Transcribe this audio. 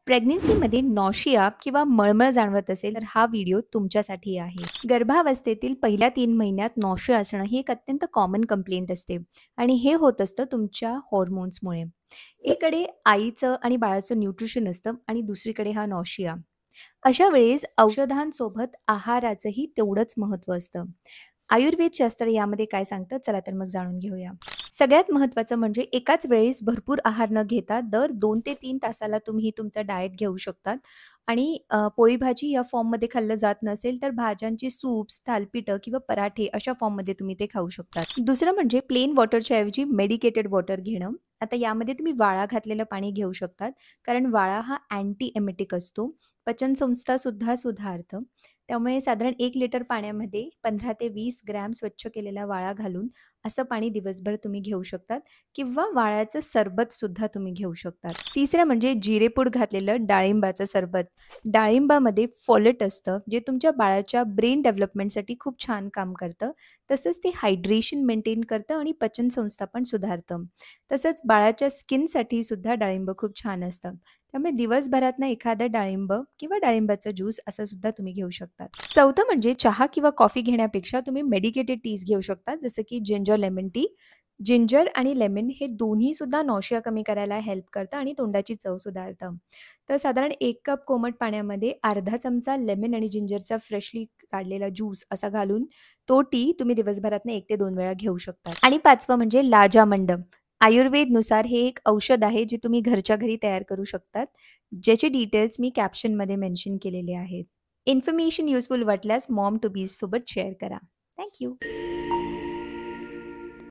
प्रेग्नन्सीमध्ये nausea किंवा मळमळ जाणवत असेल तर हा व्हिडिओ तुमच्यासाठी आहे. गर्भावस्थेतील पहिल्या 3 महिन्यात नॉशिया असणं ही एक अत्यंत कॉमन कंप्लेंट असते आणि हे होत असतं तुमच्या हॉर्मोन्समुळे. एकडे आईचं आणि बाळाचं न्यूट्रिशन असतं आणि दुसरीकडे हा नॉशिया. अशा वेळेस औषधांसोबत आहाराचंही तेवढंच महत्त्व असतं. आयुर्वेद शास्त्र यामध्ये काय सांगतं? चला तर मग जाणून घेऊया. सगळ्यात महत्त्वाचं म्हणजे एकाच वेळेस भरपूर आहार न घेता दर 2 ते 3 तासाला तुम्ही तुमचा डाएट घेऊ शकतात आणि पोळी भाजी या फॉर्ममध्ये खाल्लं जात नसेल तर भाज्यांची सूप्स, थालीपीठं किंवा पराठे अशा फॉर्ममध्ये तुम्ही ते खाऊ शकतात. दुसरं म्हणजे प्लेन वॉटरच्या ऐवजी मेडिकेटेड वॉटर घेणं. आता यामध्ये तुम्ही वाळा घातलेलं पाणी घेऊ शकतात कारण वाळा हा अँटी एमेटिक असतो. पचनसंस्थासुद्धा सुधारतं. त्यामुळे साधारण 1 लिटर पाण्यामध्ये 15 ते 20 ग्रॅम स्वच्छ केलेला वाळा घालून असं पाणी दिवसभर तुम्ही घेऊ शकतात किंवा वाळ्याचं सरबतसुद्धा तुम्ही घेऊ शकतात. तिसरं म्हणजे जिरेपूड घातलेलं डाळिंबाचं सरबत. डाळिंबामध्ये फॉलेट असतं, जे तुमच्या बाळाच्या ब्रेन डेव्हलपमेंटसाठी खूप छान काम करतं. तसंच ते हायड्रेशन मेंटेन करतं आणि पचनसंस्था पण सुधारतं. तसंच बाळाच्या स्किनसाठी सुद्धा डाळिंब खूप छान असतं. त्यामुळे दिवसभरातनं एखादं डाळिंब किंवा डाळिंबाचा ज्यूस असं सुद्धा तुम्ही घेऊ शकतात. चौथं म्हणजे चहा किंवा कॉफी घेण्यापेक्षा तुम्ही मेडिकेटेड टीज घेऊ शकता, जसं की जिंजर लेमन टी. जिंजर आणि लेमन हे दोन्ही सुद्धा नॉशिया कमी करायला हेल्प करतं आणि तोंडाची चव सुधारतं. तर साधारण 1 कप कोमट पाण्यामध्ये अर्धा चमचा लेमन आणि जिंजरचा फ्रेशली काढलेला ज्यूस असा घालून तो टी तुम्ही दिवसभरातनं 1 ते 2 वेळा घेऊ शकता. आणि 5वं म्हणजे लाजामंडम. आयुर्वेदनुसार हे एक औषध आहे जे तुम्ही घरच्या घरी तयार करू शकतात. ज्याचे डिटेल्स मी कॅप्शनमध्ये मेन्शन केलेले आहेत. इन्फॉर्मेशन युजफुल वाटल्यास मॉम टू बीज सोबत शेअर करा. Thank you.